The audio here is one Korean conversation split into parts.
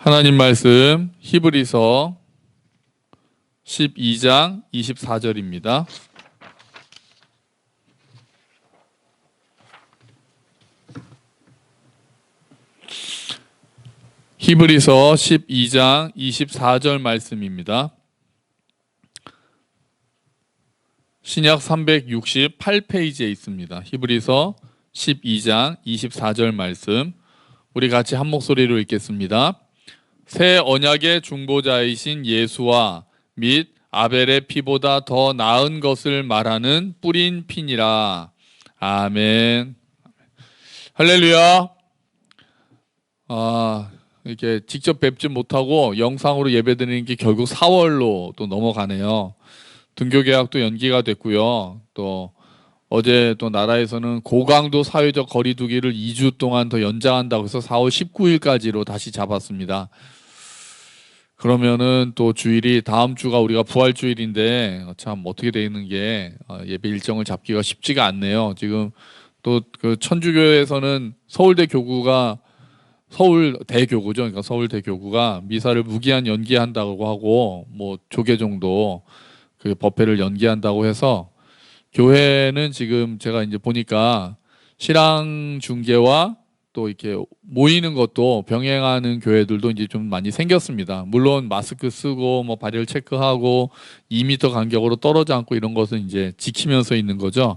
하나님 말씀 히브리서 12장 24절입니다. 히브리서 12장 24절 말씀입니다. 신약 368페이지에 있습니다. 히브리서 12장 24절 말씀, 우리 같이 한 목소리로 읽겠습니다. 새 언약의 중보자이신 예수와 및 아벨의 피보다 더 나은 것을 말하는 뿌린 피니라. 아멘. 할렐루야. 이렇게 직접 뵙지 못하고 영상으로 예배드리는 게 결국 4월로 또 넘어가네요. 등교개학도 연기가 됐고요. 또 어제 또 나라에서는 고강도 사회적 거리두기를 2주 동안 더 연장한다고 해서 4월 19일까지로 다시 잡았습니다. 그러면은 또 주일이 다음 주가 우리가 부활주일인데 참 어떻게 돼 있는 게 예배 일정을 잡기가 쉽지가 않네요. 지금 또 그 천주교에서는 서울대교구가 서울대교구죠. 그러니까 서울대교구가 미사를 무기한 연기한다고 하고 뭐 조계 정도 그 법회를 연기한다고 해서 교회는 지금 제가 이제 보니까 신앙 중계와 또 이렇게 모이는 것도 병행하는 교회들도 이제 좀 많이 생겼습니다. 물론 마스크 쓰고 뭐 발열 체크하고 2m 간격으로 떨어져 앉고 이런 것은 이제 지키면서 있는 거죠.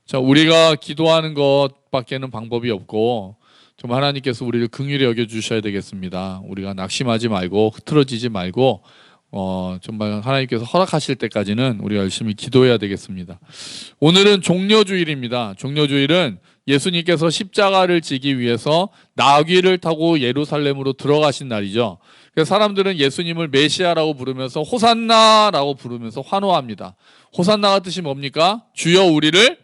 자, 우리가 기도하는 것밖에는 방법이 없고 좀 하나님께서 우리를 긍휼히 여겨 주셔야 되겠습니다. 우리가 낙심하지 말고 흐트러지지 말고 정말 하나님께서 허락하실 때까지는 우리가 열심히 기도해야 되겠습니다. 오늘은 종려주일입니다. 종려주일은 예수님께서 십자가를 지기 위해서 나귀를 타고 예루살렘으로 들어가신 날이죠. 그래서 사람들은 예수님을 메시아라고 부르면서 호산나라고 부르면서 환호합니다. 호산나가 뜻이 뭡니까? 주여 우리를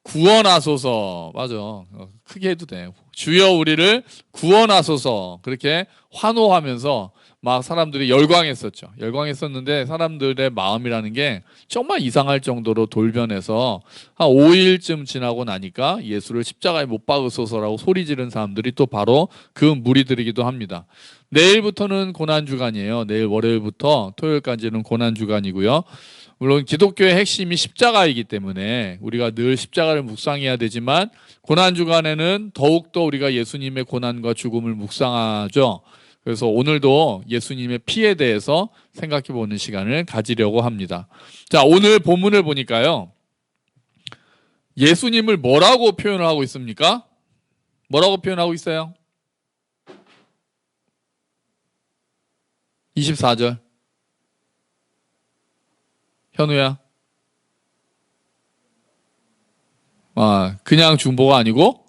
구원하소서. 맞아. 크게 해도 돼. 주여 우리를 구원하소서. 그렇게 환호하면서 막 사람들이 열광했었죠. 열광했었는데 사람들의 마음이라는 게 정말 이상할 정도로 돌변해서 한 5일쯤 지나고 나니까 예수를 십자가에 못 박으소서라고 소리 지른 사람들이 또 바로 그 무리들이기도 합니다. 내일부터는 고난주간이에요. 내일 월요일부터 토요일까지는 고난주간이고요. 물론 기독교의 핵심이 십자가이기 때문에 우리가 늘 십자가를 묵상해야 되지만 고난주간에는 더욱더 우리가 예수님의 고난과 죽음을 묵상하죠. 그래서 오늘도 예수님의 피에 대해서 생각해 보는 시간을 가지려고 합니다. 자, 오늘 본문을 보니까요. 예수님을 뭐라고 표현을 하고 있습니까? 뭐라고 표현하고 있어요? 24절. 현우야. 그냥 중보가 아니고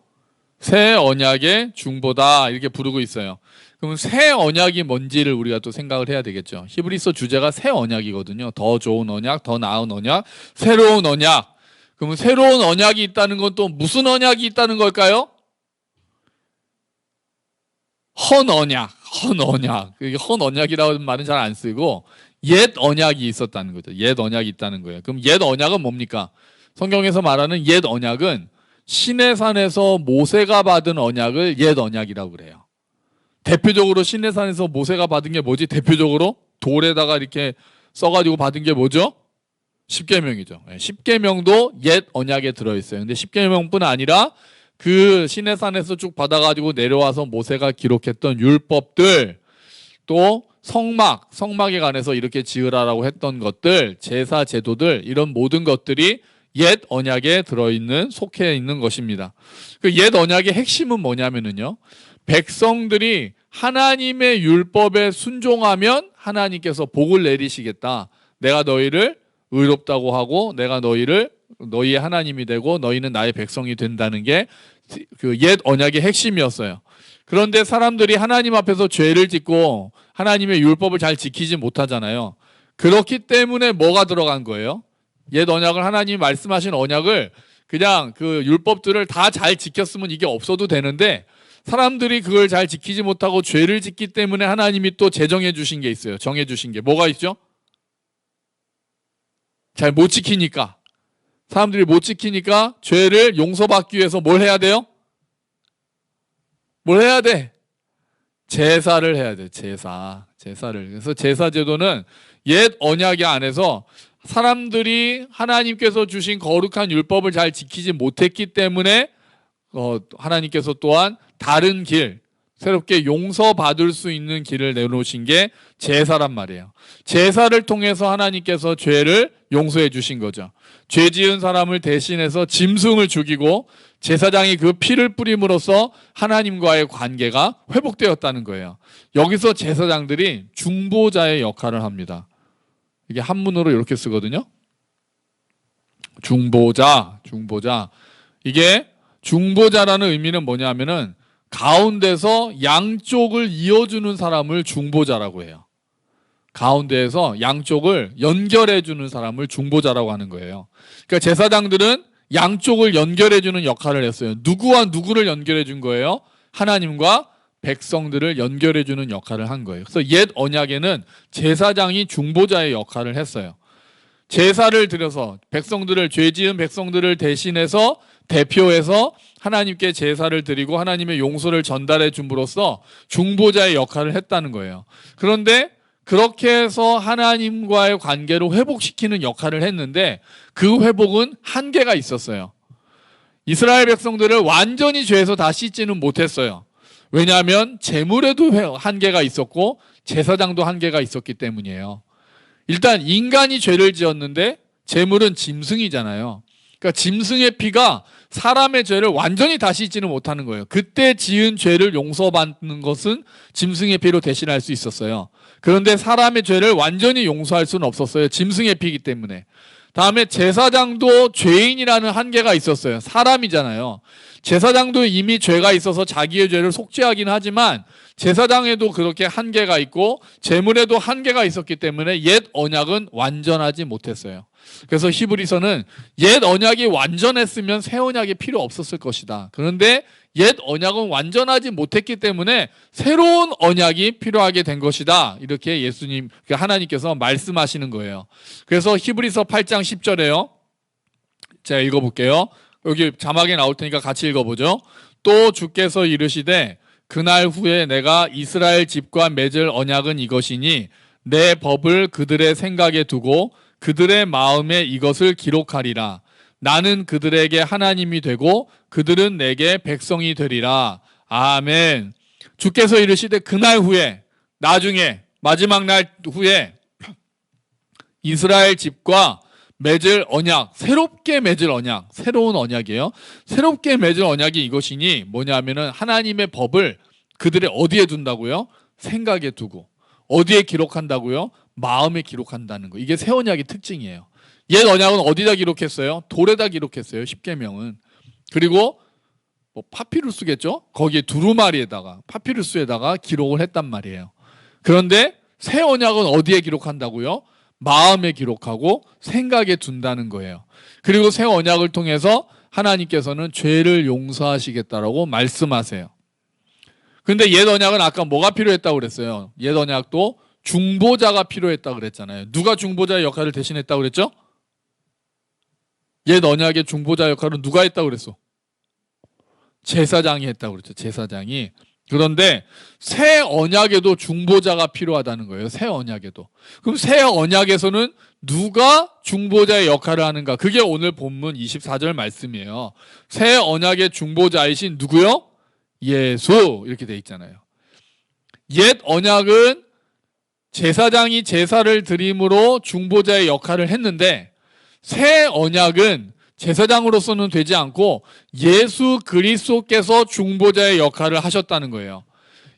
새 언약의 중보다 이렇게 부르고 있어요. 그럼 새 언약이 뭔지를 우리가 또 생각을 해야 되겠죠. 히브리서 주제가 새 언약이거든요. 더 좋은 언약, 더 나은 언약, 새로운 언약. 그러면 새로운 언약이 있다는 건 또 무슨 언약이 있다는 걸까요? 헌 언약, 헌 언약. 헌 언약이라는 말은 잘 안 쓰고 옛 언약이 있었다는 거죠. 옛 언약이 있다는 거예요. 그럼 옛 언약은 뭡니까? 성경에서 말하는 옛 언약은 시내산에서 모세가 받은 언약을 옛 언약이라고 그래요. 대표적으로 시내산에서 모세가 받은 게 뭐지? 대표적으로 돌에다가 이렇게 써가지고 받은 게 뭐죠? 십계명이죠. 십계명도 옛 언약에 들어있어요. 근데 십계명뿐 아니라 그 시내산에서 쭉 받아가지고 내려와서 모세가 기록했던 율법들, 또 성막에 관해서 이렇게 지으라라고 했던 것들, 제사 제도들, 이런 모든 것들이 옛 언약에 들어있는, 속해 있는 것입니다. 그 옛 언약의 핵심은 뭐냐면요, 백성들이 하나님의 율법에 순종하면 하나님께서 복을 내리시겠다. 내가 너희를 의롭다고 하고 내가 너희의 하나님이 되고 너희는 나의 백성이 된다는 게 그 옛 언약의 핵심이었어요. 그런데 사람들이 하나님 앞에서 죄를 짓고 하나님의 율법을 잘 지키지 못하잖아요. 그렇기 때문에 뭐가 들어간 거예요? 옛 언약을, 하나님이 말씀하신 언약을 그냥 그 율법들을 다 잘 지켰으면 이게 없어도 되는데 사람들이 그걸 잘 지키지 못하고 죄를 짓기 때문에 하나님이 또 제정해 주신 게 있어요. 정해 주신 게 뭐가 있죠? 잘 못 지키니까. 사람들이 못 지키니까 죄를 용서받기 위해서 뭘 해야 돼요? 뭘 해야 돼? 제사를 해야 돼. 제사를. 그래서 제사 제도는 옛 언약의 안에서 사람들이 하나님께서 주신 거룩한 율법을 잘 지키지 못했기 때문에 하나님께서 또한 다른 길, 새롭게 용서받을 수 있는 길을 내놓으신 게 제사란 말이에요. 제사를 통해서 하나님께서 죄를 용서해 주신 거죠. 죄 지은 사람을 대신해서 짐승을 죽이고 제사장이 그 피를 뿌림으로써 하나님과의 관계가 회복되었다는 거예요. 여기서 제사장들이 중보자의 역할을 합니다. 이게 한문으로 이렇게 쓰거든요. 중보자. 이게 중보자라는 의미는 뭐냐면은 가운데서 양쪽을 이어주는 사람을 중보자라고 해요. 가운데에서 양쪽을 연결해주는 사람을 중보자라고 하는 거예요. 그러니까 제사장들은 양쪽을 연결해주는 역할을 했어요. 누구와 누구를 연결해준 거예요? 하나님과 백성들을 연결해주는 역할을 한 거예요. 그래서 옛 언약에는 제사장이 중보자의 역할을 했어요. 제사를 드려서 백성들을, 죄 지은 백성들을 대신해서 대표해서 하나님께 제사를 드리고 하나님의 용서를 전달해 줌으로써 중보자의 역할을 했다는 거예요. 그런데 그렇게 해서 하나님과의 관계를 회복시키는 역할을 했는데 그 회복은 한계가 있었어요. 이스라엘 백성들을 완전히 죄에서 다 씻지는 못했어요. 왜냐하면 제물에도 한계가 있었고 제사장도 한계가 있었기 때문이에요. 일단 인간이 죄를 지었는데 제물은 짐승이잖아요. 그러니까 짐승의 피가 사람의 죄를 완전히 다 씻지는 못하는 거예요. 그때 지은 죄를 용서받는 것은 짐승의 피로 대신할 수 있었어요. 그런데 사람의 죄를 완전히 용서할 수는 없었어요. 짐승의 피이기 때문에. 다음에 제사장도 죄인이라는 한계가 있었어요. 사람이잖아요. 제사장도 이미 죄가 있어서 자기의 죄를 속죄하긴 하지만 제사장에도 그렇게 한계가 있고 제물에도 한계가 있었기 때문에 옛 언약은 완전하지 못했어요. 그래서 히브리서는 옛 언약이 완전했으면 새 언약이 필요 없었을 것이다. 그런데 옛 언약은 완전하지 못했기 때문에 새로운 언약이 필요하게 된 것이다. 이렇게 예수님, 하나님께서 말씀하시는 거예요. 그래서 히브리서 8장 10절에요. 제가 읽어볼게요. 여기 자막에 나올 테니까 같이 읽어보죠. 또 주께서 이르시되 그날 후에 내가 이스라엘 집과 맺을 언약은 이것이니 내 법을 그들의 생각에 두고 그들의 마음에 이것을 기록하리라. 나는 그들에게 하나님이 되고 그들은 내게 백성이 되리라. 아멘. 주께서 이르시되 그날 후에, 나중에, 마지막 날 후에 이스라엘 집과 맺을 언약, 새롭게 맺을 언약, 새로운 언약이에요. 새롭게 맺을 언약이 이것이니 뭐냐면은 하나님의 법을 그들의 어디에 둔다고요? 생각에 두고. 어디에 기록한다고요? 마음에 기록한다는 거. 이게 새 언약의 특징이에요. 옛 언약은 어디다 기록했어요? 돌에다 기록했어요. 십계명은. 그리고 뭐 파피루스겠죠? 거기에 두루마리에다가, 파피루스에다가 기록을 했단 말이에요. 그런데 새 언약은 어디에 기록한다고요? 마음에 기록하고 생각에 둔다는 거예요. 그리고 새 언약을 통해서 하나님께서는 죄를 용서하시겠다라고 말씀하세요. 근데 옛 언약은 아까 뭐가 필요했다고 그랬어요? 옛 언약도 중보자가 필요했다고 그랬잖아요. 누가 중보자의 역할을 대신했다고 그랬죠? 옛 언약의 중보자 역할은 누가 했다고 그랬어? 제사장이 했다고 그랬죠. 제사장이. 그런데 새 언약에도 중보자가 필요하다는 거예요. 새 언약에도. 그럼 새 언약에서는 누가 중보자의 역할을 하는가? 그게 오늘 본문 24절 말씀이에요. 새 언약의 중보자이신 누구요? 예수. 이렇게 돼 있잖아요. 옛 언약은 제사장이 제사를 드림으로 중보자의 역할을 했는데 새 언약은 제사장으로서는 되지 않고 예수 그리스도께서 중보자의 역할을 하셨다는 거예요.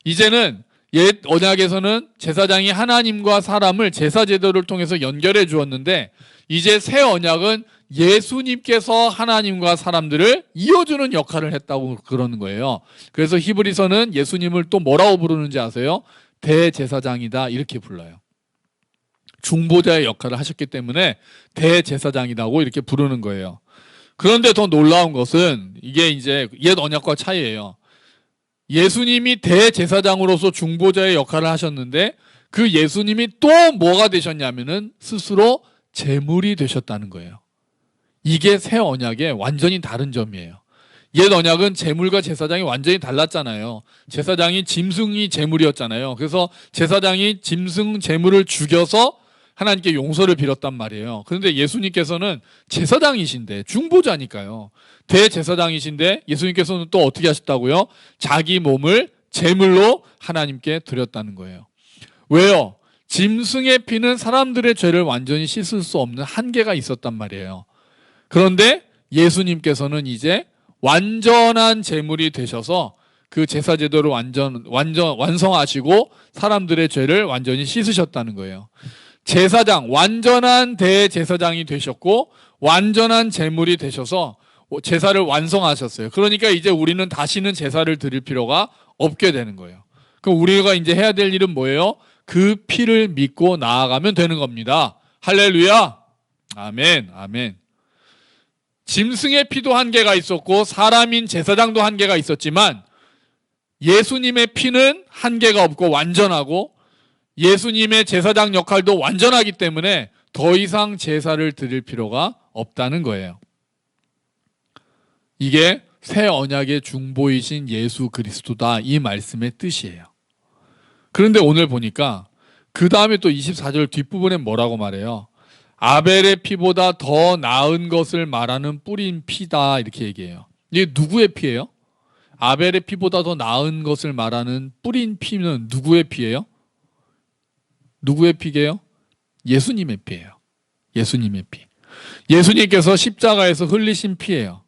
이제는 옛 언약에서는 제사장이 하나님과 사람을 제사 제도를 통해서 연결해 주었는데 이제 새 언약은 예수님께서 하나님과 사람들을 이어주는 역할을 했다고 그러는 거예요. 그래서 히브리서는 예수님을 또 뭐라고 부르는지 아세요? 대제사장이다 이렇게 불러요. 중보자의 역할을 하셨기 때문에 대제사장이라고 이렇게 부르는 거예요. 그런데 더 놀라운 것은 이게 이제 옛 언약과 차이예요. 예수님이 대제사장으로서 중보자의 역할을 하셨는데 그 예수님이 또 뭐가 되셨냐면은 스스로 제물이 되셨다는 거예요. 이게 새 언약의 완전히 다른 점이에요. 옛 언약은 제물과 제사장이 완전히 달랐잖아요. 제사장이 짐승이 제물이었잖아요. 그래서 제사장이 짐승 제물을 죽여서 하나님께 용서를 빌었단 말이에요. 그런데 예수님께서는 제사장이신데, 중보자니까요. 대제사장이신데 예수님께서는 또 어떻게 하셨다고요? 자기 몸을 제물로 하나님께 드렸다는 거예요. 왜요? 짐승의 피는 사람들의 죄를 완전히 씻을 수 없는 한계가 있었단 말이에요. 그런데 예수님께서는 이제 완전한 제물이 되셔서 그 제사 제도를 완성하시고 사람들의 죄를 완전히 씻으셨다는 거예요. 제사장, 완전한 대제사장이 되셨고 완전한 제물이 되셔서 제사를 완성하셨어요. 그러니까 이제 우리는 다시는 제사를 드릴 필요가 없게 되는 거예요. 그럼 우리가 이제 해야 될 일은 뭐예요? 그 피를 믿고 나아가면 되는 겁니다. 할렐루야. 아멘. 아멘. 짐승의 피도 한계가 있었고 사람인 제사장도 한계가 있었지만 예수님의 피는 한계가 없고 완전하고 예수님의 제사장 역할도 완전하기 때문에 더 이상 제사를 드릴 필요가 없다는 거예요. 이게 새 언약의 중보이신 예수 그리스도다, 이 말씀의 뜻이에요. 그런데 오늘 보니까 그 다음에 또 24절 뒷부분에 뭐라고 말해요? 아벨의 피보다 더 나은 것을 말하는 뿌린 피다, 이렇게 얘기해요. 이게 누구의 피예요? 아벨의 피보다 더 나은 것을 말하는 뿌린 피는 누구의 피예요? 누구의 피게요? 예수님의 피예요. 예수님의 피. 예수님께서 십자가에서 흘리신 피예요.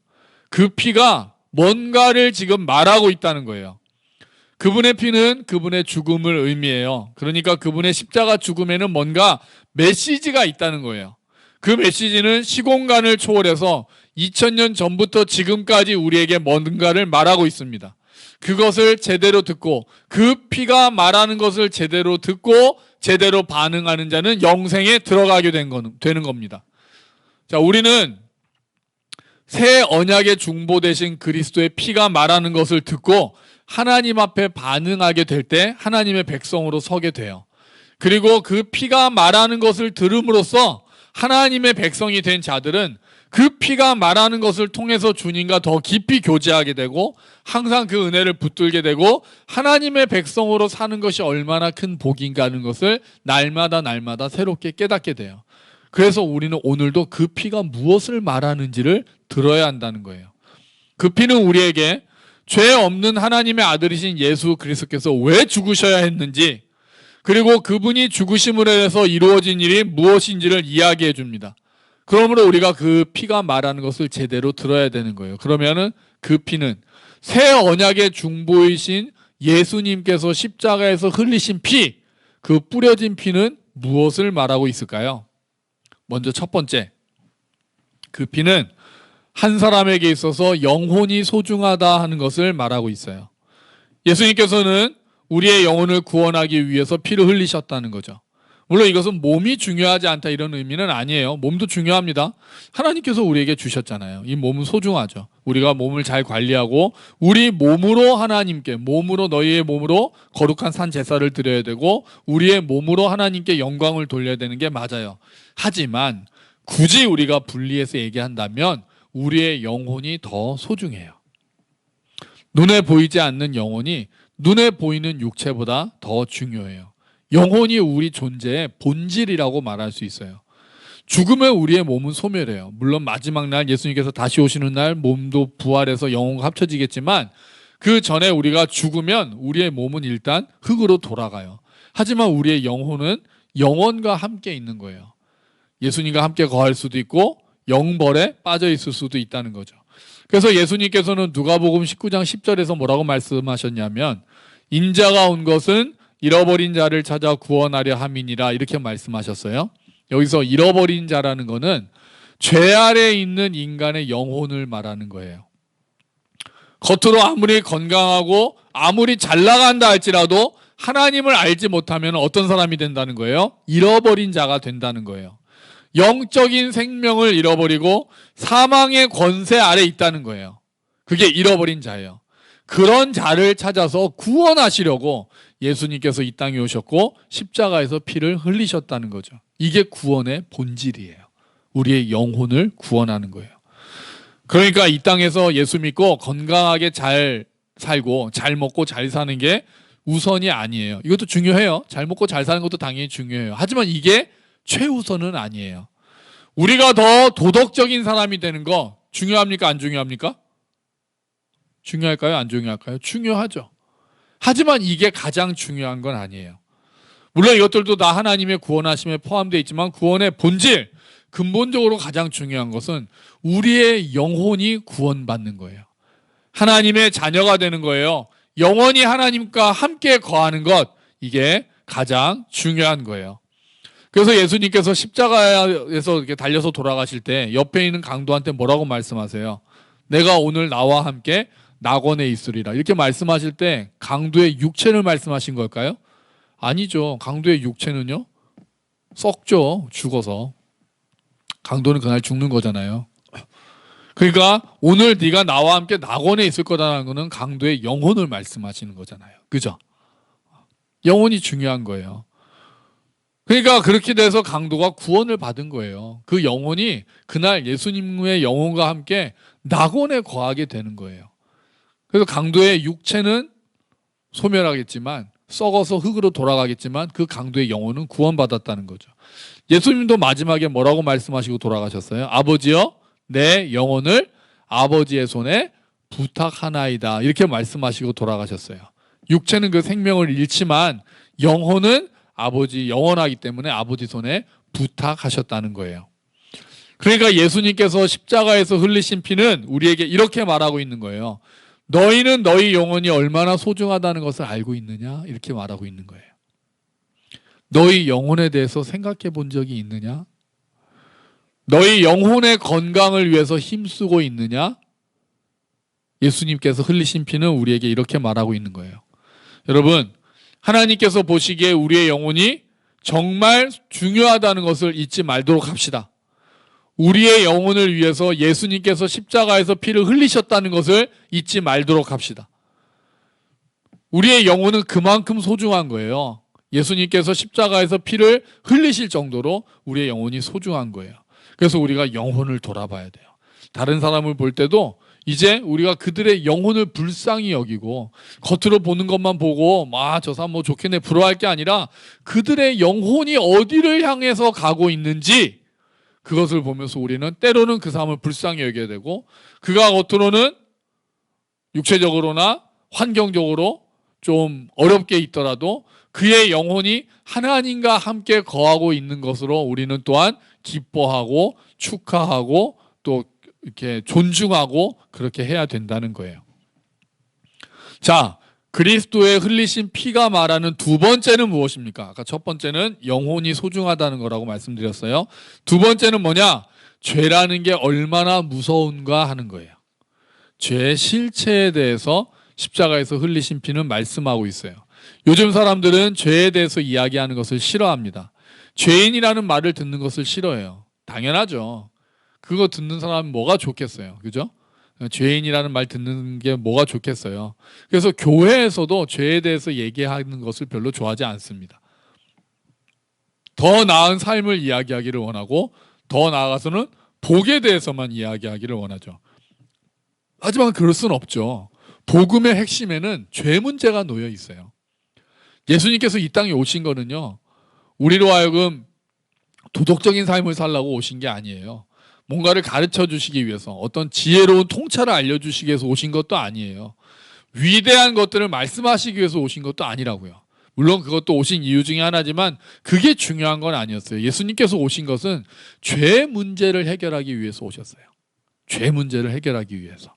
그 피가 뭔가를 지금 말하고 있다는 거예요. 그분의 피는 그분의 죽음을 의미해요. 그러니까 그분의 십자가 죽음에는 뭔가 메시지가 있다는 거예요. 그 메시지는 시공간을 초월해서 2000년 전부터 지금까지 우리에게 뭔가를 말하고 있습니다. 그것을 제대로 듣고 그 피가 말하는 것을 제대로 듣고 제대로 반응하는 자는 영생에 들어가게 되는 겁니다. 자, 우리는 새 언약의 중보 되신 그리스도의 피가 말하는 것을 듣고 하나님 앞에 반응하게 될 때 하나님의 백성으로 서게 돼요. 그리고 그 피가 말하는 것을 들음으로써 하나님의 백성이 된 자들은 그 피가 말하는 것을 통해서 주님과 더 깊이 교제하게 되고 항상 그 은혜를 붙들게 되고 하나님의 백성으로 사는 것이 얼마나 큰 복인가 하는 것을 날마다 새롭게 깨닫게 돼요. 그래서 우리는 오늘도 그 피가 무엇을 말하는지를 들어야 한다는 거예요. 그 피는 우리에게 죄 없는 하나님의 아들이신 예수 그리스도께서 왜 죽으셔야 했는지, 그리고 그분이 죽으심으로 해서 이루어진 일이 무엇인지를 이야기해 줍니다. 그러므로 우리가 그 피가 말하는 것을 제대로 들어야 되는 거예요. 그러면은 그 피는 새 언약의 중보이신 예수님께서 십자가에서 흘리신 피, 그 뿌려진 피는 무엇을 말하고 있을까요? 먼저 첫 번째, 그 피는 한 사람에게 있어서 영혼이 소중하다 하는 것을 말하고 있어요. 예수님께서는 우리의 영혼을 구원하기 위해서 피를 흘리셨다는 거죠. 물론 이것은 몸이 중요하지 않다 이런 의미는 아니에요. 몸도 중요합니다. 하나님께서 우리에게 주셨잖아요. 이 몸은 소중하죠. 우리가 몸을 잘 관리하고 우리 몸으로 하나님께, 몸으로 너희의 몸으로 거룩한 산 제사를 드려야 되고 우리의 몸으로 하나님께 영광을 돌려야 되는 게 맞아요. 하지만 굳이 우리가 분리해서 얘기한다면 우리의 영혼이 더 소중해요. 눈에 보이지 않는 영혼이 눈에 보이는 육체보다 더 중요해요. 영혼이 우리 존재의 본질이라고 말할 수 있어요. 죽으면 우리의 몸은 소멸해요. 물론 마지막 날 예수님께서 다시 오시는 날 몸도 부활해서 영혼과 합쳐지겠지만 그 전에 우리가 죽으면 우리의 몸은 일단 흙으로 돌아가요. 하지만 우리의 영혼은 영원과 함께 있는 거예요. 예수님과 함께 거할 수도 있고 영벌에 빠져 있을 수도 있다는 거죠. 그래서 예수님께서는 누가복음 19장 10절에서 뭐라고 말씀하셨냐면 인자가 온 것은 잃어버린 자를 찾아 구원하려 함이니라, 이렇게 말씀하셨어요. 여기서 잃어버린 자라는 거는 죄 아래에 있는 인간의 영혼을 말하는 거예요. 겉으로 아무리 건강하고 아무리 잘 나간다 할지라도 하나님을 알지 못하면 어떤 사람이 된다는 거예요? 잃어버린 자가 된다는 거예요. 영적인 생명을 잃어버리고 사망의 권세 아래 있다는 거예요. 그게 잃어버린 자예요. 그런 자를 찾아서 구원하시려고 예수님께서 이 땅에 오셨고 십자가에서 피를 흘리셨다는 거죠. 이게 구원의 본질이에요. 우리의 영혼을 구원하는 거예요. 그러니까 이 땅에서 예수 믿고 건강하게 잘 살고 잘 먹고 잘 사는 게 우선이 아니에요. 이것도 중요해요. 잘 먹고 잘 사는 것도 당연히 중요해요. 하지만 이게 최우선은 아니에요. 우리가 더 도덕적인 사람이 되는 거 중요합니까? 안 중요합니까? 중요할까요? 안 중요할까요? 중요하죠. 하지만 이게 가장 중요한 건 아니에요. 물론 이것들도 다 하나님의 구원하심에 포함되어 있지만 구원의 본질, 근본적으로 가장 중요한 것은 우리의 영혼이 구원받는 거예요. 하나님의 자녀가 되는 거예요. 영원히 하나님과 함께 거하는 것, 이게 가장 중요한 거예요. 그래서 예수님께서 십자가에서 이렇게 달려서 돌아가실 때 옆에 있는 강도한테 뭐라고 말씀하세요? 내가 오늘 나와 함께 낙원에 있으리라. 이렇게 말씀하실 때 강도의 육체를 말씀하신 걸까요? 아니죠. 강도의 육체는요, 썩죠. 죽어서. 강도는 그날 죽는 거잖아요. 그러니까 오늘 네가 나와 함께 낙원에 있을 거다라는 거는 강도의 영혼을 말씀하시는 거잖아요. 그죠? 영혼이 중요한 거예요. 그러니까 그렇게 돼서 강도가 구원을 받은 거예요. 그 영혼이 그날 예수님의 영혼과 함께 낙원에 거하게 되는 거예요. 그래서 강도의 육체는 소멸하겠지만, 썩어서 흙으로 돌아가겠지만 그 강도의 영혼은 구원받았다는 거죠. 예수님도 마지막에 뭐라고 말씀하시고 돌아가셨어요? 아버지여, 내 영혼을 아버지의 손에 부탁하나이다. 이렇게 말씀하시고 돌아가셨어요. 육체는 그 생명을 잃지만 영혼은 아버지 영원하기 때문에 아버지 손에 부탁하셨다는 거예요. 그러니까 예수님께서 십자가에서 흘리신 피는 우리에게 이렇게 말하고 있는 거예요. 너희는 너희 영혼이 얼마나 소중하다는 것을 알고 있느냐? 이렇게 말하고 있는 거예요. 너희 영혼에 대해서 생각해 본 적이 있느냐? 너희 영혼의 건강을 위해서 힘쓰고 있느냐? 예수님께서 흘리신 피는 우리에게 이렇게 말하고 있는 거예요. 여러분, 하나님께서 보시기에 우리의 영혼이 정말 중요하다는 것을 잊지 말도록 합시다. 우리의 영혼을 위해서 예수님께서 십자가에서 피를 흘리셨다는 것을 잊지 말도록 합시다. 우리의 영혼은 그만큼 소중한 거예요. 예수님께서 십자가에서 피를 흘리실 정도로 우리의 영혼이 소중한 거예요. 그래서 우리가 영혼을 돌아봐야 돼요. 다른 사람을 볼 때도 이제 우리가 그들의 영혼을 불쌍히 여기고 겉으로 보는 것만 보고 저 사람 뭐 좋겠네 부러워할 게 아니라 그들의 영혼이 어디를 향해서 가고 있는지 그것을 보면서 우리는 때로는 그 사람을 불쌍히 여겨야 되고 그가 겉으로는 육체적으로나 환경적으로 좀 어렵게 있더라도 그의 영혼이 하나님과 함께 거하고 있는 것으로 우리는 또한 기뻐하고 축하하고 또 이렇게 존중하고 그렇게 해야 된다는 거예요. 자, 그리스도의 흘리신 피가 말하는 두 번째는 무엇입니까? 아까 첫 번째는 영혼이 소중하다는 거라고 말씀드렸어요. 두 번째는 뭐냐? 죄라는 게 얼마나 무서운가 하는 거예요. 죄의 실체에 대해서 십자가에서 흘리신 피는 말씀하고 있어요. 요즘 사람들은 죄에 대해서 이야기하는 것을 싫어합니다. 죄인이라는 말을 듣는 것을 싫어해요. 당연하죠. 그거 듣는 사람은 뭐가 좋겠어요. 그죠? 죄인이라는 말 듣는 게 뭐가 좋겠어요. 그래서 교회에서도 죄에 대해서 얘기하는 것을 별로 좋아하지 않습니다. 더 나은 삶을 이야기하기를 원하고 더 나아가서는 복에 대해서만 이야기하기를 원하죠. 하지만 그럴 수는 없죠. 복음의 핵심에는 죄 문제가 놓여 있어요. 예수님께서 이 땅에 오신 거는요, 우리로 하여금 도덕적인 삶을 살라고 오신 게 아니에요. 뭔가를 가르쳐 주시기 위해서 어떤 지혜로운 통찰을 알려주시기 위해서 오신 것도 아니에요. 위대한 것들을 말씀하시기 위해서 오신 것도 아니라고요. 물론 그것도 오신 이유 중에 하나지만 그게 중요한 건 아니었어요. 예수님께서 오신 것은 죄 문제를 해결하기 위해서 오셨어요. 죄 문제를 해결하기 위해서.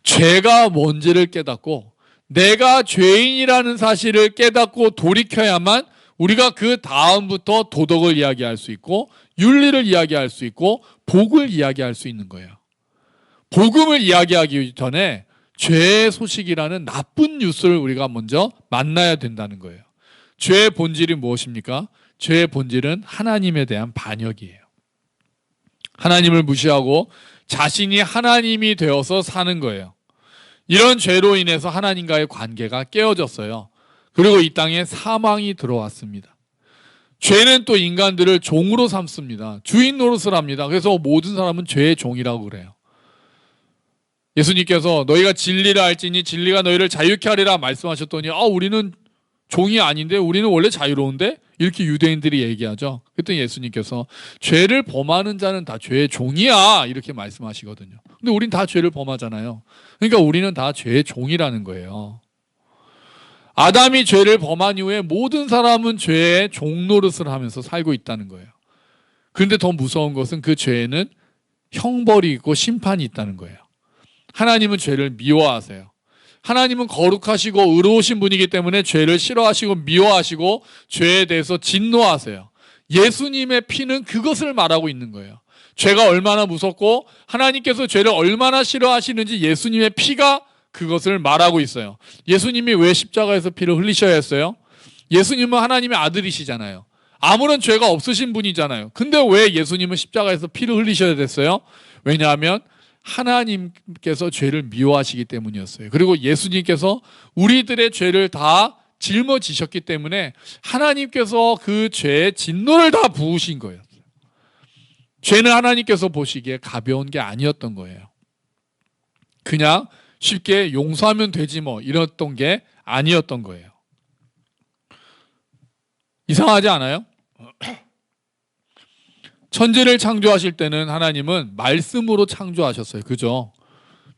죄가 뭔지를 깨닫고 내가 죄인이라는 사실을 깨닫고 돌이켜야만 우리가 그 다음부터 도덕을 이야기할 수 있고 윤리를 이야기할 수 있고 복을 이야기할 수 있는 거예요. 복음을 이야기하기 전에 죄의 소식이라는 나쁜 뉴스를 우리가 먼저 만나야 된다는 거예요. 죄의 본질이 무엇입니까? 죄의 본질은 하나님에 대한 반역이에요. 하나님을 무시하고 자신이 하나님이 되어서 사는 거예요. 이런 죄로 인해서 하나님과의 관계가 깨어졌어요. 그리고 이 땅에 사망이 들어왔습니다. 죄는 또 인간들을 종으로 삼습니다. 주인 노릇을 합니다. 그래서 모든 사람은 죄의 종이라고 그래요. 예수님께서 너희가 진리를 알지니 진리가 너희를 자유케 하리라 말씀하셨더니 우리는 종이 아닌데 우리는 원래 자유로운데? 이렇게 유대인들이 얘기하죠. 그랬더니 예수님께서 죄를 범하는 자는 다 죄의 종이야 이렇게 말씀하시거든요. 근데 우린 다 죄를 범하잖아요. 그러니까 우리는 다 죄의 종이라는 거예요. 아담이 죄를 범한 이후에 모든 사람은 죄의 종노릇을 하면서 살고 있다는 거예요. 그런데 더 무서운 것은 그 죄에는 형벌이 있고 심판이 있다는 거예요. 하나님은 죄를 미워하세요. 하나님은 거룩하시고 의로우신 분이기 때문에 죄를 싫어하시고 미워하시고 죄에 대해서 진노하세요. 예수님의 피는 그것을 말하고 있는 거예요. 죄가 얼마나 무섭고 하나님께서 죄를 얼마나 싫어하시는지 예수님의 피가 그것을 말하고 있어요. 예수님이 왜 십자가에서 피를 흘리셔야 했어요? 예수님은 하나님의 아들이시잖아요. 아무런 죄가 없으신 분이잖아요. 근데 왜 예수님은 십자가에서 피를 흘리셔야 됐어요? 왜냐하면 하나님께서 죄를 미워하시기 때문이었어요. 그리고 예수님께서 우리들의 죄를 다 짊어지셨기 때문에 하나님께서 그 죄의 진노를 다 부으신 거예요. 죄는 하나님께서 보시기에 가벼운 게 아니었던 거예요. 그냥 쉽게 용서하면 되지 뭐 이랬던 게 아니었던 거예요. 이상하지 않아요? 천지를 창조하실 때는 하나님은 말씀으로 창조하셨어요. 그죠?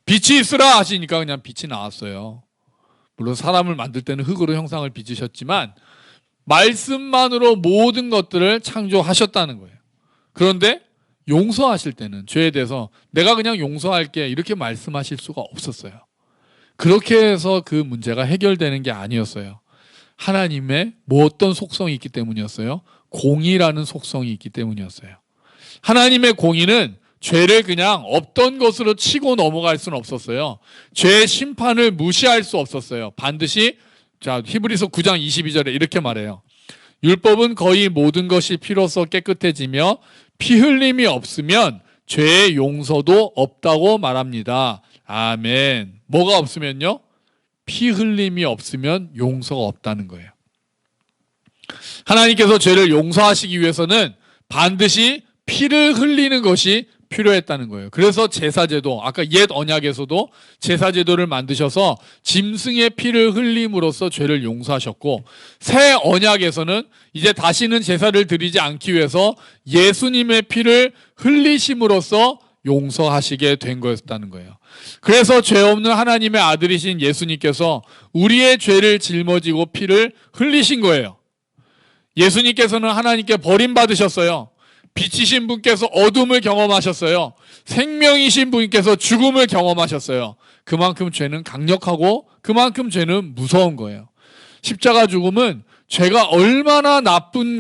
빛이 있으라 하시니까 그냥 빛이 나왔어요. 물론 사람을 만들 때는 흙으로 형상을 빚으셨지만 말씀만으로 모든 것들을 창조하셨다는 거예요. 그런데 용서하실 때는 죄에 대해서 내가 그냥 용서할게 이렇게 말씀하실 수가 없었어요. 그렇게 해서 그 문제가 해결되는 게 아니었어요. 하나님의 어떤 속성이 있기 때문이었어요? 공의라는 속성이 있기 때문이었어요. 하나님의 공의는 죄를 그냥 없던 것으로 치고 넘어갈 수는 없었어요. 죄의 심판을 무시할 수 없었어요. 반드시 히브리서 9장 22절에 이렇게 말해요. 율법은 거의 모든 것이 피로써 깨끗해지며 피 흘림이 없으면 죄의 용서도 없다고 말합니다. 아멘. 뭐가 없으면요? 피 흘림이 없으면 용서가 없다는 거예요. 하나님께서 죄를 용서하시기 위해서는 반드시 피를 흘리는 것이 필요했다는 거예요. 그래서 제사제도, 아까 옛 언약에서도 제사제도를 만드셔서 짐승의 피를 흘림으로써 죄를 용서하셨고, 새 언약에서는 이제 다시는 제사를 드리지 않기 위해서 예수님의 피를 흘리심으로써 용서하시게 된 거였다는 거예요. 그래서 죄 없는 하나님의 아들이신 예수님께서 우리의 죄를 짊어지고 피를 흘리신 거예요. 예수님께서는 하나님께 버림받으셨어요. 빛이신 분께서 어둠을 경험하셨어요. 생명이신 분께서 죽음을 경험하셨어요. 그만큼 죄는 강력하고 그만큼 죄는 무서운 거예요. 십자가 죽음은 죄가 얼마나 나쁜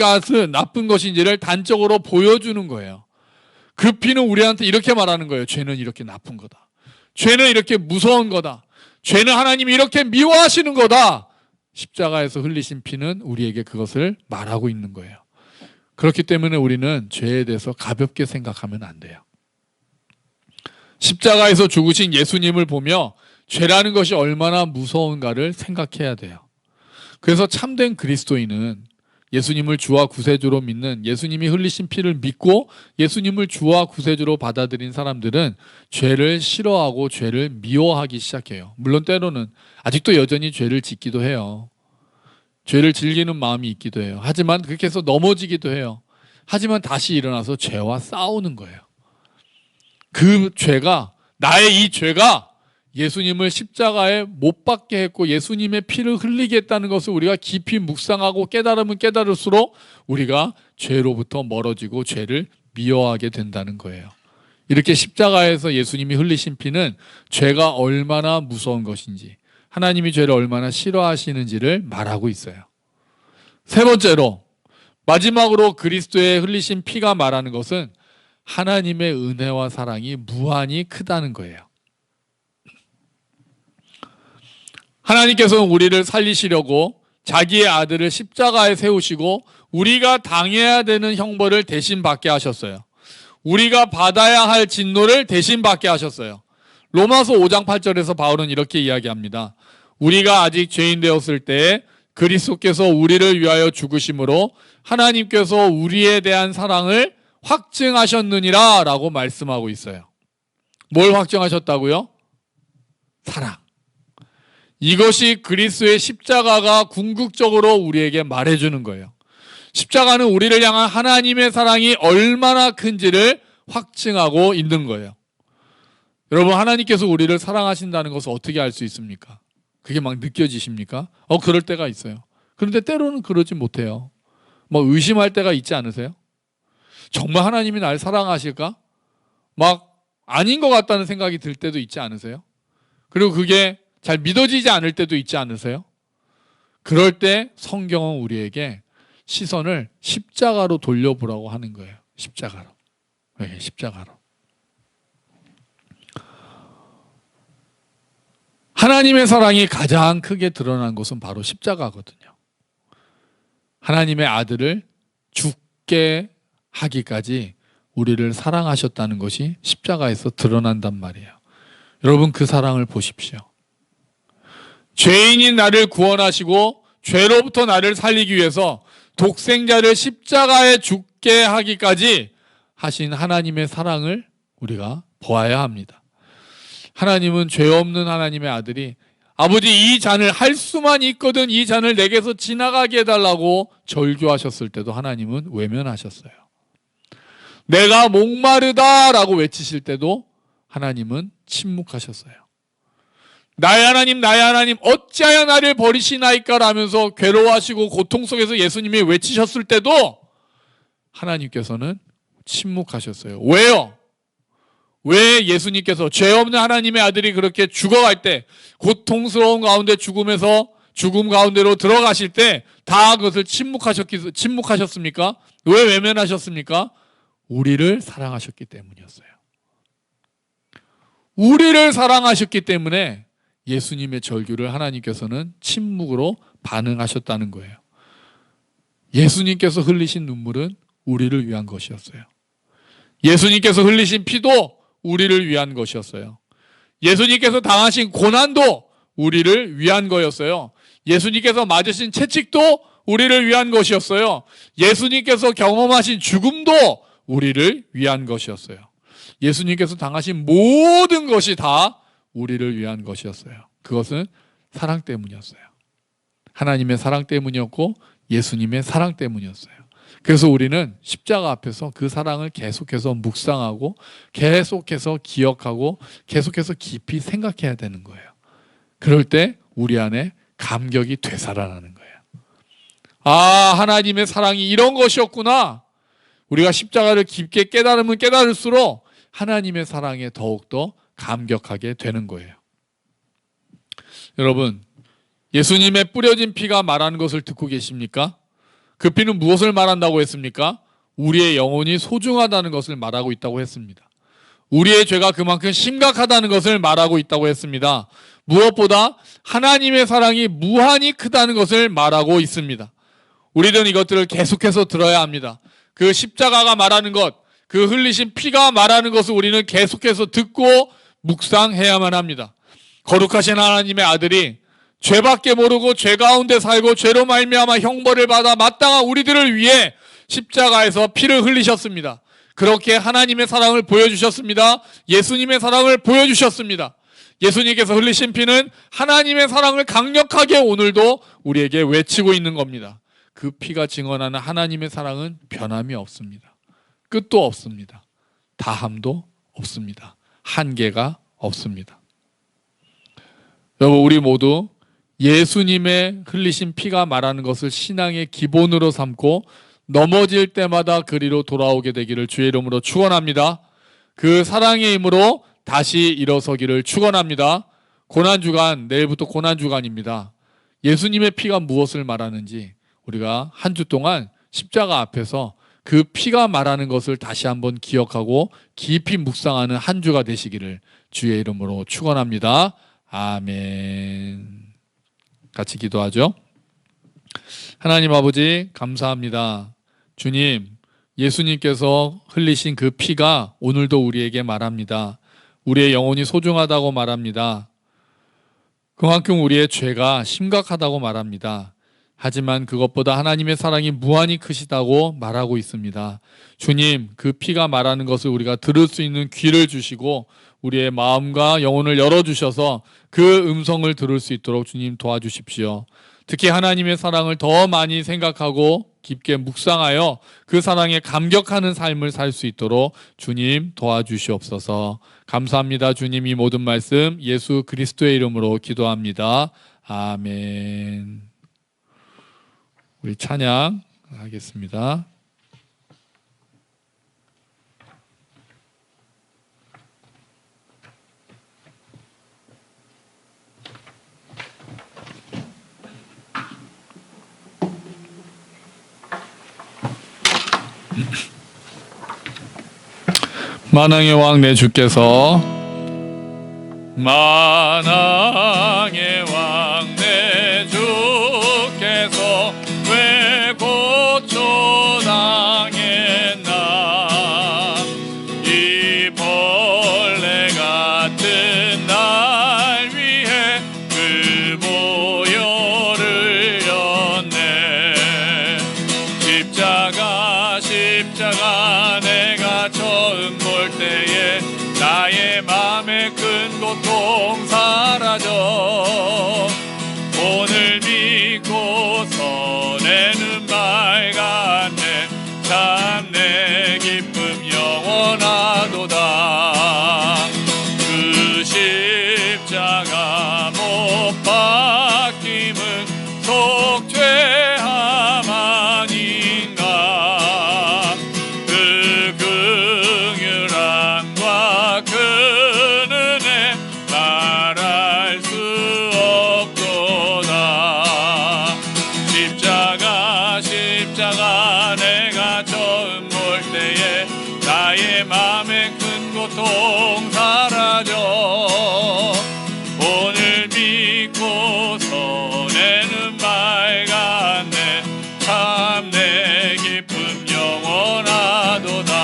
것인지를 단적으로 보여주는 거예요. 그 피는 우리한테 이렇게 말하는 거예요. 죄는 이렇게 나쁜 거다. 죄는 이렇게 무서운 거다. 죄는 하나님이 이렇게 미워하시는 거다. 십자가에서 흘리신 피는 우리에게 그것을 말하고 있는 거예요. 그렇기 때문에 우리는 죄에 대해서 가볍게 생각하면 안 돼요. 십자가에서 죽으신 예수님을 보며 죄라는 것이 얼마나 무서운가를 생각해야 돼요. 그래서 참된 그리스도인은 예수님을 주와 구세주로 믿는, 예수님이 흘리신 피를 믿고 예수님을 주와 구세주로 받아들인 사람들은 죄를 싫어하고 죄를 미워하기 시작해요. 물론 때로는 아직도 여전히 죄를 짓기도 해요. 죄를 즐기는 마음이 있기도 해요. 하지만 그렇게 해서 넘어지기도 해요. 하지만 다시 일어나서 죄와 싸우는 거예요. 그 죄가, 나의 이 죄가 예수님을 십자가에 못 박게 했고 예수님의 피를 흘리게 했다는 것을 우리가 깊이 묵상하고 깨달으면 깨달을수록 우리가 죄로부터 멀어지고 죄를 미워하게 된다는 거예요. 이렇게 십자가에서 예수님이 흘리신 피는 죄가 얼마나 무서운 것인지, 하나님이 죄를 얼마나 싫어하시는지를 말하고 있어요. 세 번째로, 마지막으로 그리스도의 흘리신 피가 말하는 것은 하나님의 은혜와 사랑이 무한히 크다는 거예요. 하나님께서는 우리를 살리시려고 자기의 아들을 십자가에 세우시고 우리가 당해야 되는 형벌을 대신 받게 하셨어요. 우리가 받아야 할 진노를 대신 받게 하셨어요. 로마서 5장 8절에서 바울은 이렇게 이야기합니다. 우리가 아직 죄인 되었을 때에 그리스도께서 우리를 위하여 죽으심으로 하나님께서 우리에 대한 사랑을 확증하셨느니라 라고 말씀하고 있어요. 뭘 확증하셨다고요? 사랑. 이것이 그리스도의 십자가가 궁극적으로 우리에게 말해주는 거예요. 십자가는 우리를 향한 하나님의 사랑이 얼마나 큰지를 확증하고 있는 거예요. 여러분, 하나님께서 우리를 사랑하신다는 것을 어떻게 알 수 있습니까? 그게 막 느껴지십니까? 그럴 때가 있어요. 그런데 때로는 그러지 못해요. 의심할 때가 있지 않으세요? 정말 하나님이 날 사랑하실까? 아닌 것 같다는 생각이 들 때도 있지 않으세요? 그리고 그게 잘 믿어지지 않을 때도 있지 않으세요? 그럴 때 성경은 우리에게 시선을 십자가로 돌려보라고 하는 거예요. 십자가로. 네, 십자가로. 하나님의 사랑이 가장 크게 드러난 것은 바로 십자가거든요. 하나님의 아들을 죽게 하기까지 우리를 사랑하셨다는 것이 십자가에서 드러난단 말이에요. 여러분, 그 사랑을 보십시오. 죄인인 나를 구원하시고 죄로부터 나를 살리기 위해서 독생자를 십자가에 죽게 하기까지 하신 하나님의 사랑을 우리가 보아야 합니다. 하나님은 죄 없는 하나님의 아들이 아버지, 이 잔을 할 수만 있거든 이 잔을 내게서 지나가게 해달라고 절규하셨을 때도 하나님은 외면하셨어요. 내가 목마르다라고 외치실 때도 하나님은 침묵하셨어요. 나의 하나님 어찌하여 나를 버리시나이까 라면서 괴로워하시고 고통 속에서 예수님이 외치셨을 때도 하나님께서는 침묵하셨어요. 왜요? 왜 예수님께서 죄 없는 하나님의 아들이 그렇게 죽어갈 때, 고통스러운 가운데 죽음 가운데로 들어가실 때 다 그것을 침묵하셨습니까? 왜 외면하셨습니까? 우리를 사랑하셨기 때문이었어요. 우리를 사랑하셨기 때문에 예수님의 절규를 하나님께서는 침묵으로 반응하셨다는 거예요. 예수님께서 흘리신 눈물은 우리를 위한 것이었어요. 예수님께서 흘리신 피도 우리를 위한 것이었어요. 예수님께서 당하신 고난도 우리를 위한 거였어요. 예수님께서 맞으신 채찍도 우리를 위한 것이었어요. 예수님께서 경험하신 죽음도 우리를 위한 것이었어요. 예수님께서 당하신 모든 것이 다 우리를 위한 것이었어요. 그것은 사랑 때문이었어요. 하나님의 사랑 때문이었고 예수님의 사랑 때문이었어요. 그래서 우리는 십자가 앞에서 그 사랑을 계속해서 묵상하고 계속해서 기억하고 계속해서 깊이 생각해야 되는 거예요. 그럴 때 우리 안에 감격이 되살아나는 거예요. 하나님의 사랑이 이런 것이었구나. 우리가 십자가를 깊게 깨달으면 깨달을수록 하나님의 사랑에 더욱더 감격하게 되는 거예요. 여러분, 예수님의 뿌려진 피가 말하는 것을 듣고 계십니까? 그 피는 무엇을 말한다고 했습니까? 우리의 영혼이 소중하다는 것을 말하고 있다고 했습니다. 우리의 죄가 그만큼 심각하다는 것을 말하고 있다고 했습니다. 무엇보다 하나님의 사랑이 무한히 크다는 것을 말하고 있습니다. 우리는 이것들을 계속해서 들어야 합니다. 그 십자가가 말하는 것, 그 흘리신 피가 말하는 것을 우리는 계속해서 듣고 묵상해야만 합니다. 거룩하신 하나님의 아들이 죄밖에 모르고 죄 가운데 살고 죄로 말미암아 형벌을 받아 마땅한 우리들을 위해 십자가에서 피를 흘리셨습니다. 그렇게 하나님의 사랑을 보여주셨습니다. 예수님의 사랑을 보여주셨습니다. 예수님께서 흘리신 피는 하나님의 사랑을 강력하게 오늘도 우리에게 외치고 있는 겁니다. 그 피가 증언하는 하나님의 사랑은 변함이 없습니다. 끝도 없습니다. 다함도 없습니다. 한계가 없습니다. 여러분, 우리 모두 예수님의 흘리신 피가 말하는 것을 신앙의 기본으로 삼고 넘어질 때마다 그리로 돌아오게 되기를 주의 이름으로 축원합니다. 그 사랑의 힘으로 다시 일어서기를 축원합니다. 고난주간, 내일부터 고난주간입니다. 예수님의 피가 무엇을 말하는지 우리가 한 주 동안 십자가 앞에서 그 피가 말하는 것을 다시 한번 기억하고 깊이 묵상하는 한 주가 되시기를 주의 이름으로 축원합니다. 아멘. 같이 기도하죠. 하나님 아버지, 감사합니다. 주님, 예수님께서 흘리신 그 피가 오늘도 우리에게 말합니다. 우리의 영혼이 소중하다고 말합니다. 그만큼 우리의 죄가 심각하다고 말합니다. 하지만 그것보다 하나님의 사랑이 무한히 크시다고 말하고 있습니다. 주님, 그 피가 말하는 것을 우리가 들을 수 있는 귀를 주시고 우리의 마음과 영혼을 열어주셔서 그 음성을 들을 수 있도록 주님 도와주십시오. 특히 하나님의 사랑을 더 많이 생각하고 깊게 묵상하여 그 사랑에 감격하는 삶을 살 수 있도록 주님 도와주시옵소서. 감사합니다. 주님, 이 모든 말씀 예수 그리스도의 이름으로 기도합니다. 아멘. 우리 찬양 하겠습니다. 만왕의 왕 내 주께서 만왕의 왕 내 주께서 왜 고초당했나 이 벌레 같은 날 위해 그 보혈을 흘렸네. 십자가 내가 처음 볼 때에 나의 맘에 큰 고통 사라져 오늘 믿고서 내 눈 밝았네. 참 내 기쁨 영원하도다. 그 십자가 못 박힘은 속죄함 아닌가. 그 긍휼함과 그 은혜 말할 수 없도다. 십자가 내가 처음 볼 때에 나의 맘에 큰 고통 사라져 오늘 믿고서 내 눈 밝았네. 참 내 기쁨 영원하도다.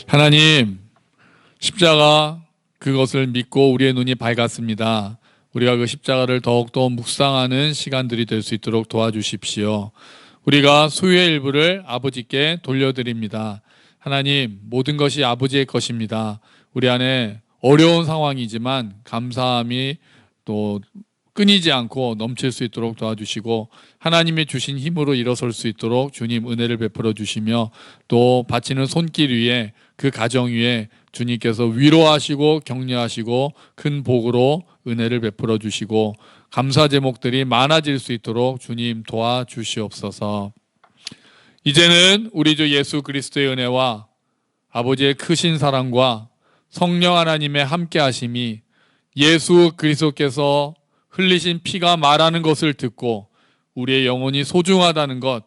하나님, 십자가 그것을 믿고 우리의 눈이 밝았습니다. 우리가 그 십자가를 더욱더 묵상하는 시간들이 될 수 있도록 도와주십시오. 우리가 소유의 일부를 아버지께 돌려드립니다. 하나님, 모든 것이 아버지의 것입니다. 우리 안에 어려운 상황이지만 감사함이 또 끊이지 않고 넘칠 수 있도록 도와주시고 하나님의 주신 힘으로 일어설 수 있도록 주님 은혜를 베풀어 주시며 또 바치는 손길 위에 그 가정 위에 주님께서 위로하시고 격려하시고 큰 복으로 은혜를 베풀어 주시고 감사 제목들이 많아질 수 있도록 주님 도와주시옵소서. 이제는 우리 주 예수 그리스도의 은혜와 아버지의 크신 사랑과 성령 하나님의 함께 하심이 예수 그리스도께서 흘리신 피가 말하는 것을 듣고 우리의 영혼이 소중하다는 것,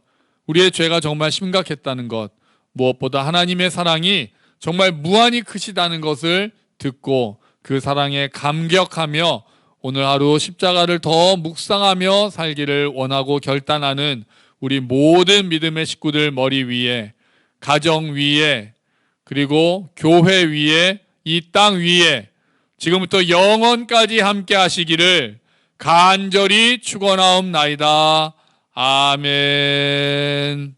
우리의 죄가 정말 심각했다는 것, 무엇보다 하나님의 사랑이 정말 무한히 크시다는 것을 듣고 그 사랑에 감격하며 오늘 하루 십자가를 더 묵상하며 살기를 원하고 결단하는 우리 모든 믿음의 식구들 머리 위에, 가정 위에, 그리고 교회 위에, 이 땅 위에 지금부터 영원까지 함께 하시기를 간절히 축원하옵나이다. 아멘.